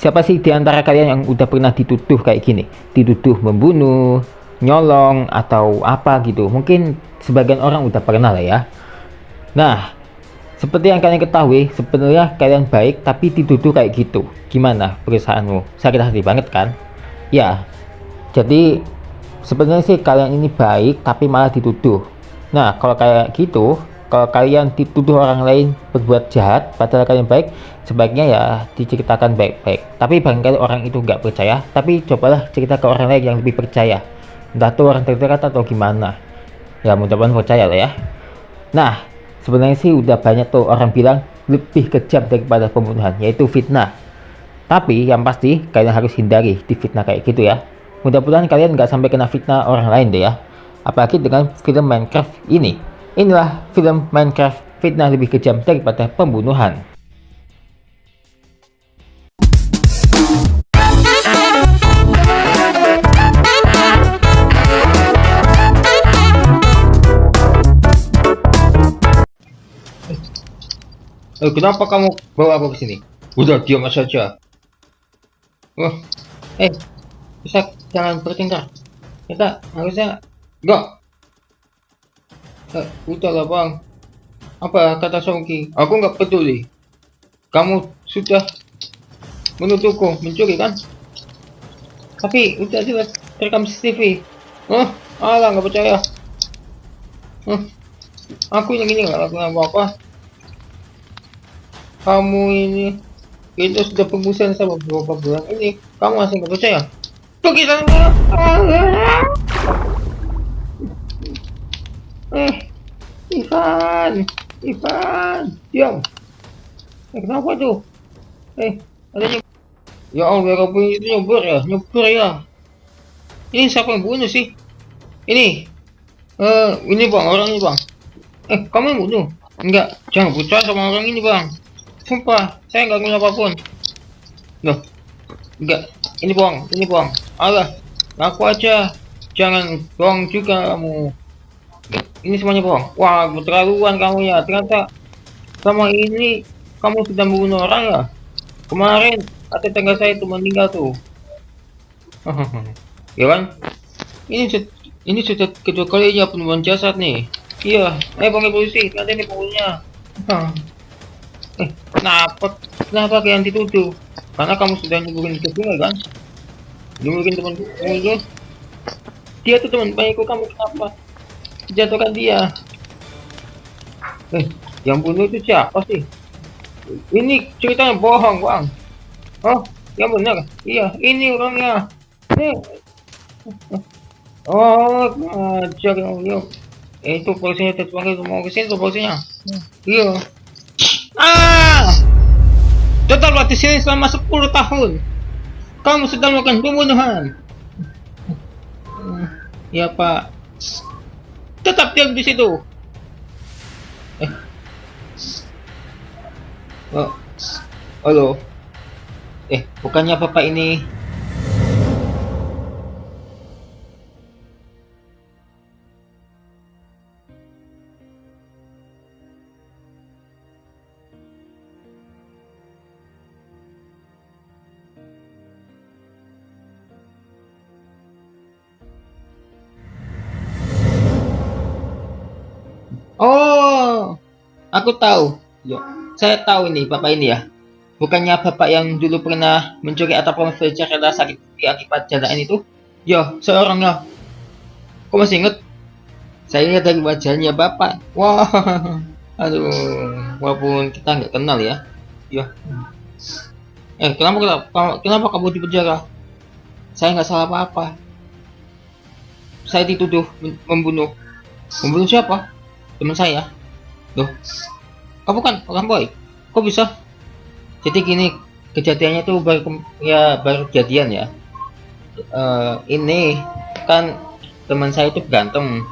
Siapa sih di antara kalian yang udah pernah dituduh kayak gini? Dituduh membunuh, nyolong, atau apa gitu? Mungkin sebagian orang udah pernah lah ya. Nah, seperti yang kalian ketahui, sebenarnya kalian baik tapi dituduh kayak gitu. Gimana perusahaanmu? Sakit hati banget kan? Ya, jadi sebenarnya sih kalian ini baik tapi malah dituduh. Nah, kalau kayak gitu, kalau kalian dituduh orang lain berbuat jahat padahal kalian baik, sebaiknya ya diceritakan baik-baik. Tapi barangkali orang itu nggak percaya, tapi cobalah cerita ke orang lain yang lebih percaya, entah itu orang terdekat atau gimana. Ya mudah-mudahan percaya lah ya. Nah, sebenarnya sih udah banyak tuh orang bilang lebih kejam daripada pembunuhan, yaitu fitnah. Tapi yang pasti kalian harus hindari di fitnah kayak gitu ya. Mudah-mudahan kalian nggak sampai kena fitnah orang lain deh ya. Apalagi dengan film Minecraft ini. Inilah film Minecraft, fitnah lebih kejam daripada pembunuhan. Kenapa kamu bawa aku ke sini? Udah diam saja. Oh, bisa jangan bertingkah. Kita harusnya enggak. Udahlah bang. Apa kata Songki? Aku nggak peduli. Kamu sudah menuduhku mencuri kan? Tapi udah jelas rekam CCTV. Oh, alah nggak percaya. Aku yang ini nggak lakukan apa-apa. Kamu ini itu sudah pembusuhan sama beberapa bulan ini. Kamu masih nggak percaya? Pergi sana. Ivan, diam. Kenapa tuh? Ada nyebur. Ya Allah, kamu itu nyebur ya. Ini siapa yang bunuh sih? Ini bang, orang ini bang. Kamu yang bunuh? Enggak, jangan percaya sama orang ini bang. Sumpah, saya nggak punya apapun. Loh, enggak, ini bang. Alah, ngaku aja. Jangan bohong juga kamu. Ini semuanya bohong. Wah, keterlaluan kamu ya. Ternyata sama ini kamu sudah membunuh orang ya. Kemarin ada tetangga saya itu meninggal tuh. Ya kan? Ini sudah kedua kalinya penemuan jasad nih. Iya, panggil polisi. Nanti ini pembunuhnya. Kenapa kalian dituduh? Karena kamu sudah nyeburin ke sungai kan? Nyeburin teman kamu itu. Dia tuh teman baikku, kamu kenapa jatuhkan dia? Yang bunuh itu siapa sih? Ini ceritanya bohong bang. Oh, yang benar. Iya, ini orangnya. Oh, ngajar yang itu polisinya terpanggil mau kesini tuh polisinya. Iya. Tetaplah di sini selama 10 tahun. Kamu sedang melakukan pembunuhan. Ya Pak. Tetap diam di situ. Oh, halo. Bukannya Bapak ini? Oh, aku tahu. Yo, saya tahu ini Bapak ini ya. Bukannya Bapak yang dulu pernah mencuri atau memfecer rela sakit akibat jalan itu? Yo, seorangnya. Kok masih inget? Saya lihat dari wajahnya Bapak. Wah, aduh, walaupun kita nggak kenal ya. Yo. Kenapa kamu di penjara? Saya nggak salah apa-apa. Saya dituduh membunuh. Membunuh siapa? Teman saya. Loh, kamu kan orang baik. Kok bisa? Jadi gini, kejadiannya tuh baru kejadian ya. Ini kan teman saya itu berantem.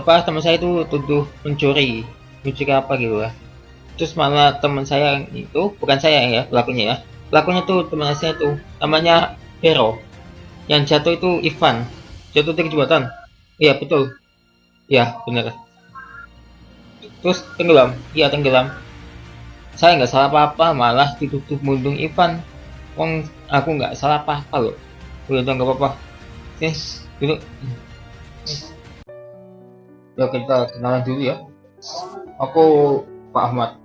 Teman saya itu tuduh mencuri apa gitu ya. Terus malah teman saya itu, bukan saya ya pelakunya ya. Pelakunya tuh teman saya tuh namanya Hero. Yang jatuh itu Ivan. Jatuh dari jembatan. Iya betul. Ya benar. Terus tenggelam. Iya tenggelam. Saya nggak salah apa-apa, malah dituduh mundung Ivan. Wong aku nggak salah apa-apa loh. Udah dong, nggak apa-apa. Yes, duduk. Yuk kita kenalan dulu ya. Aku Pak Ahmad.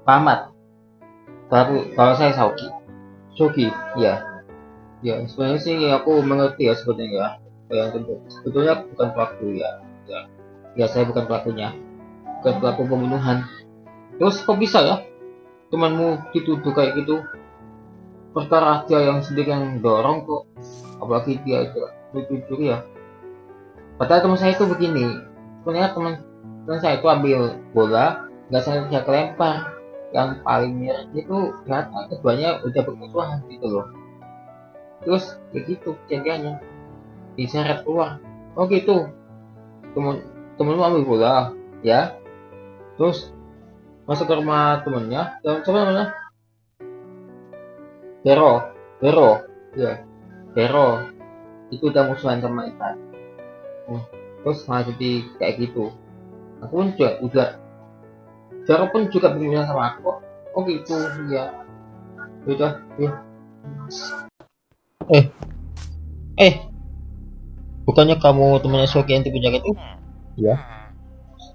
Pak Ahmad. Kalau saya Sauki. Soki, ya. Ya, sebenarnya sih aku mengerti ya sebetulnya ya. Yang tentu. Sebetulnya aku bukan pelaku ya. Ya, ya saya bukan pelakunya. Bukan pelaku pembunuhan. Terus kok bisa ya? Temanmu dituduh kayak gitu? Perkara dia yang sendiri yang dorong kok. Apalagi dia itu dituduh ya. Padahal teman saya itu begini. Sebenarnya teman saya itu ambil bola, nggak sengaja dia kelempar. Yang paling miris itu ternyata keduanya udah bermusuhan gitu loh. Terus kayak gitu kejadiannya, diseret keluar. Oh gitu, temenmu ambil bola ya, terus masuk ke rumah temennya, dan siapa namanya? Vero ya. Vero itu udah musuhan sama Ivan. Terus malah jadi kayak gitu. Aku pun juga udah, Vero pun juga bermusuhan sama aku. Oh gitu ya. Udah ya. eh eh Bukannya kamu temannya Soki yang di penjara itu? Ya.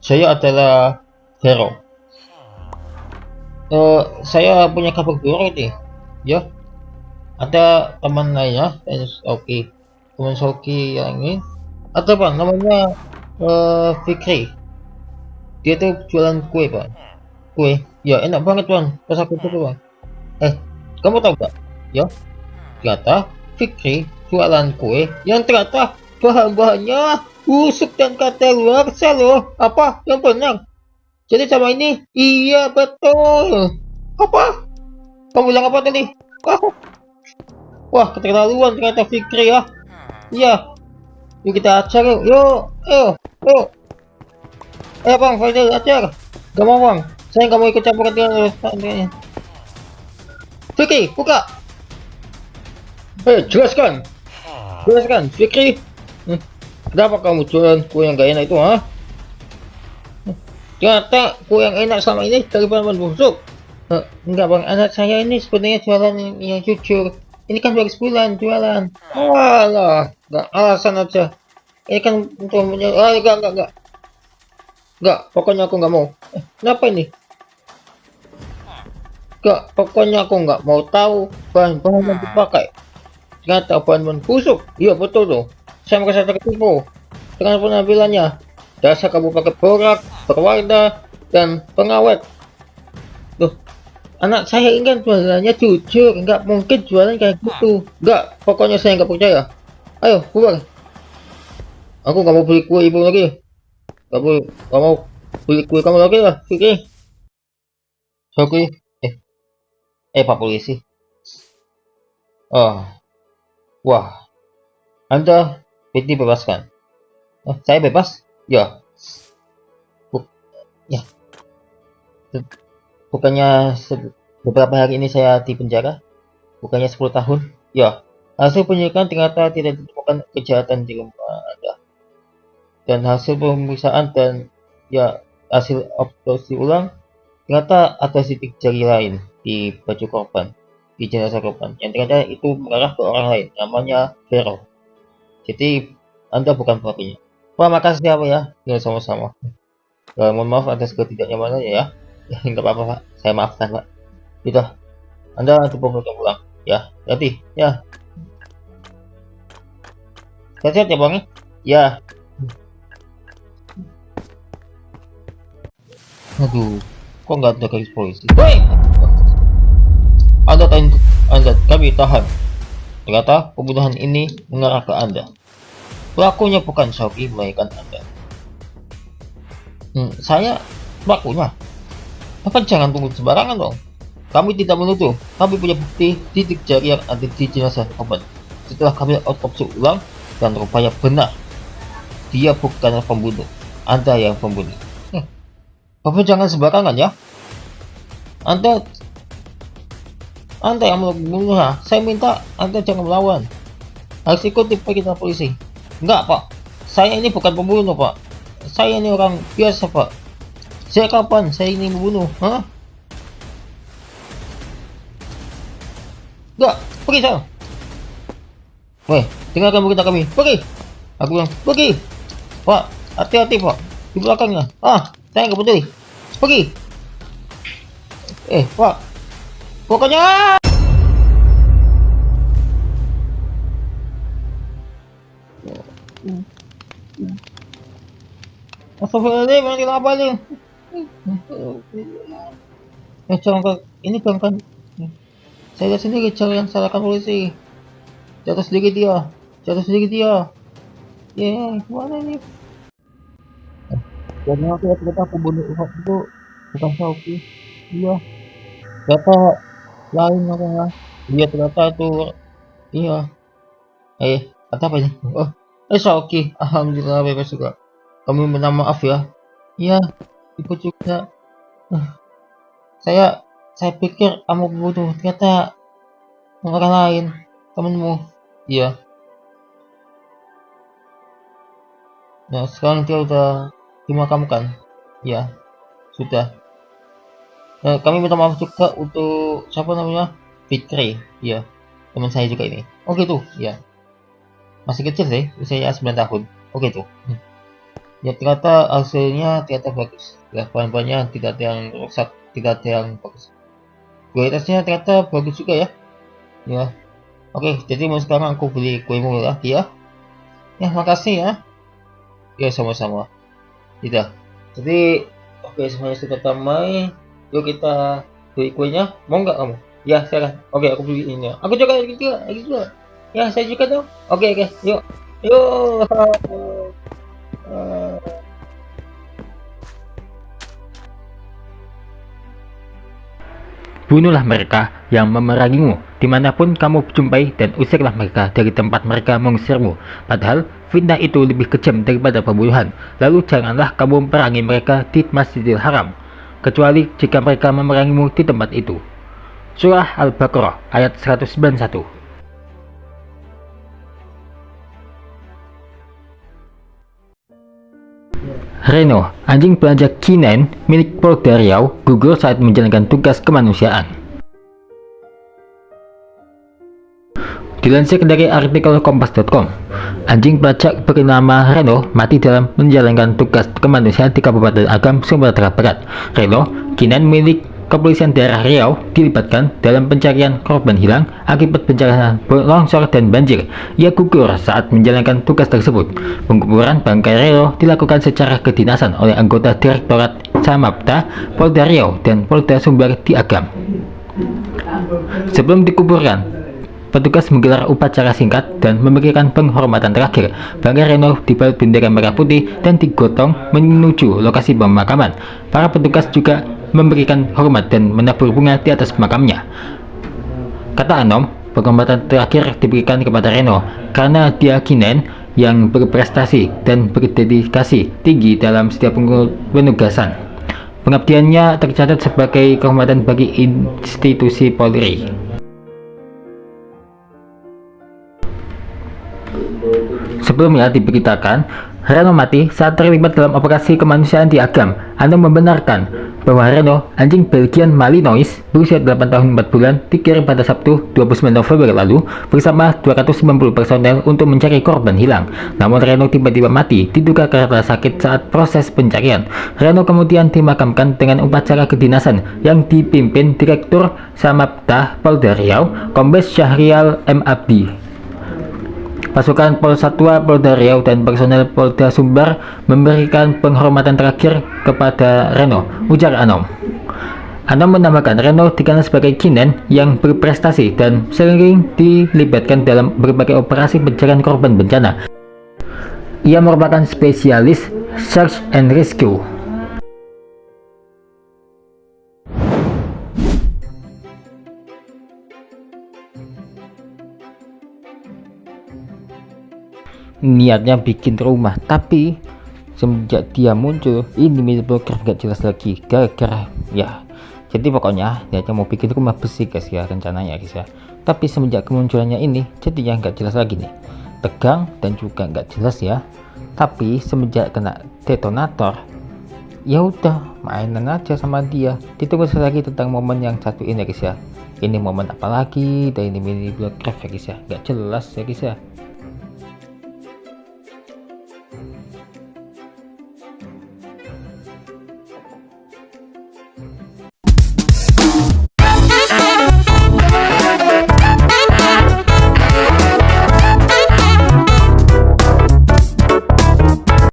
Saya adalah Vero. Saya punya kabar buruk nih. Ya, ada teman lainnya, Soki. Teman Soki yang ini. Ada Bang, namanya Fikri. Dia tuh jualan kue, Bang. Kue. Ya, enak banget, Bang. Pas aku coba, Bang. Kamu tahu gak? Ya, ternyata Fikri jualan kue yang ternyata bahan-bahannya busuk dan kadaluarsa loh. Apa? Yang benar? Jadi sama ini? Iya betul. Apa? Kamu bilang apa tadi? Wah, wah keterlaluan ternyata Fikri ya. Iya. Yuk kita acar yuk. Yuk. Yuk. Yuk. Bang, Faisal acar. Gak mau bang. Saya gak mau ikut campur dengan Fikri, buka. Jelaskan. Jelaskan, Fikri. Kenapa kamu jualan kue yang gak enak itu, ha? Ternyata kue yang enak selama ini dari bahan busuk. Enggak bang, anak saya ini sebenarnya jualan yang jujur. Ini kan baru sebulan jualan. Walah, nggak alasan aja. Ini kan untuk enggak, pokoknya aku nggak mau. Kenapa ini? Enggak, pokoknya aku nggak mau tahu bahan-bahan yang dipakai. Ternyata bahan-bahan busuk. Iya betul tuh. Saya merasa tertipu dengan penampilannya. Dasar kamu pakai borak, berwarna, dan pengawet. Loh, anak saya ini kan jualannya jujur, nggak mungkin jualan kayak gitu. Nggak, pokoknya saya nggak percaya. Ayo, keluar. Aku nggak mau beli kue ibu lagi. Nggak mau beli kue kamu lagi lah, Oke. Oke. Pak polisi. Oh, wah. Anda dibebaskan. Saya bebas? Ya. Ya. Bukannya beberapa hari ini saya di penjara? Bukannya 10 tahun? Ya. Hasil penyelidikan ternyata tidak ditemukan kejahatan di rumah Anda. Dan hasil pemeriksaan dan ya hasil otopsi ulang ternyata ada sidik jari lain di baju korban, di jenazah korban, yang ternyata itu mengarah ke orang lain, namanya Vero. Jadi Anda bukan pelakunya. Wah, makasih apa ya? Ya sama-sama. Mohon maaf atas ketidaknyamanannya ya. Nggak apa-apa Pak, saya maafkan Pak. Gitu. Anda cukup pulang ya. Jadi ya. Sehat-sehat ya Bang. Ya. Aduh, kok nggak ada garis polisi? Woi! Kami tahan. Ternyata pembunuhan ini mengarah ke Anda. Pelakunya bukan Shoki, melainkan Anda. Saya pelakunya. Maka jangan tunggu sembarangan dong. Kami tidak menuduh. Kami punya bukti titik jari yang ada di jenazah korban. Setelah kami otopsi ulang dan rupanya benar, dia bukan pembunuh. Anda yang pembunuh. Bapak jangan sembarangan ya. Anda yang membunuh. Saya minta Anda jangan melawan. Harus ikut kita polisi. Enggak Pak. Saya ini bukan pembunuh Pak. Saya ini orang biasa Pak. Saya kapan saya ini membunuh? Hah? Enggak, pergi sana. Weh, tinggalkan berita kami. Pergi. Aku bilang, pergi. Pak, hati-hati Pak. Di belakangnya. Saya nggak peduli. Pergi. Pak. Pokoknya. Astagfirullahaladzim, nanti apa nih? Jangan, ini kan. Saya lihat sendiri, jangan salahkan polisi. Jatuh sedikit dia. Gimana nih? Jadi aku ternyata pembunuh itu bukan Sauki. Iya, ternyata lain namanya. Iya, ternyata itu. Iya. Kata apa ini? Sauki. Alhamdulillah bebas juga. Kami minta maaf ya. Iya, ibu juga. Saya pikir kamu pembunuh, ternyata orang lain, temenmu. Iya. Nah, sekarang dia udah dimakamkan. Ya, sudah. Kami minta maaf juga untuk siapa namanya? Fitri. Ya, teman saya juga ini. Gitu, ya. Masih kecil sih, usianya 9 tahun. Gitu. Ya, ternyata hasilnya ternyata bagus. Ya, bahan-bahannya tidak ada yang rusak, tidak ada yang bagus. Kualitasnya ternyata bagus juga ya. Ya. Jadi sekarang aku beli kuemu lagi ya. Ya, makasih ya. Ya, sama-sama. Tidak. Jadi, semuanya sudah damai. Yuk kita beli kuenya. Mau nggak kamu? Ya, silakan. Aku beli ini. Aku juga. Ya, saya juga dong. Oke. Yuk. Bunuhlah mereka yang memerangimu dimanapun kamu jumpai dan usirlah mereka dari tempat mereka mengusirmu. Padahal fitnah itu lebih kejam daripada pembunuhan. Lalu janganlah kamu memerangi mereka di Masjidil Haram, kecuali jika mereka memerangimu di tempat itu. Surah Al-Baqarah ayat 191. Reno, anjing belanja K9 milik Polda Riau, gugur saat menjalankan tugas kemanusiaan. Dilansir dari artikel kompas.com, anjing pelacak bernama Reno mati dalam menjalankan tugas kemanusiaan di Kabupaten Agam, Sumatera Barat. Reno, K9 milik Kepolisian Daerah Riau, dilibatkan dalam pencarian korban hilang akibat bencana longsor dan banjir. Ia gugur saat menjalankan tugas tersebut. Penguburan bangkai Reno dilakukan secara kedinasan oleh anggota Direktorat Samapta, Polda Riau, dan Polda Sumber di Agam. Sebelum dikuburkan, petugas menggelar upacara singkat dan memberikan penghormatan terakhir. Bangkai Reno dibalut bendera merah putih dan digotong menuju lokasi pemakaman. Para petugas juga memberikan hormat dan menabur bunga di atas makamnya. Kata Anom, penghormatan terakhir diberikan kepada Reno karena dia K9 yang berprestasi dan berdedikasi tinggi dalam setiap penugasan. Pengabdiannya tercatat sebagai kehormatan bagi institusi Polri. Sebelumnya diberitakan, Reno mati saat terlibat dalam operasi kemanusiaan di Agam. Anom membenarkan bahwa Reno, anjing Belgian Malinois berusia 8 tahun 4 bulan, dikirim pada Sabtu 29 November lalu bersama 290 personel untuk mencari korban hilang. Namun Reno tiba-tiba mati, diduga karena sakit saat proses pencarian. Reno kemudian dimakamkan dengan upacara kedinasan yang dipimpin Direktur Samapta Polda Riau, Kombes Syahrial M. Abdi. Pasukan Polsatwa Polda Riau dan personel Polda Sumbar memberikan penghormatan terakhir kepada Reno, ujar Anom. Anom menambahkan Reno dikenal sebagai K9 yang berprestasi dan sering dilibatkan dalam berbagai operasi pencarian korban bencana. Ia merupakan spesialis search and rescue. Niatnya bikin rumah, tapi semenjak dia muncul ini Milbroker nggak jelas lagi gara-gara ya. Jadi pokoknya niatnya mau bikin rumah besi guys ya, rencananya guys ya. Tapi semenjak kemunculannya ini jadinya nggak jelas lagi nih, tegang dan juga nggak jelas ya. Tapi semenjak kena detonator ya udah mainan aja sama dia. Ditunggu lagi tentang momen yang satu ini guys ya. Ini momen apa lagi? Dan ini mini Minecraft ya guys ya, nggak jelas ya guys ya.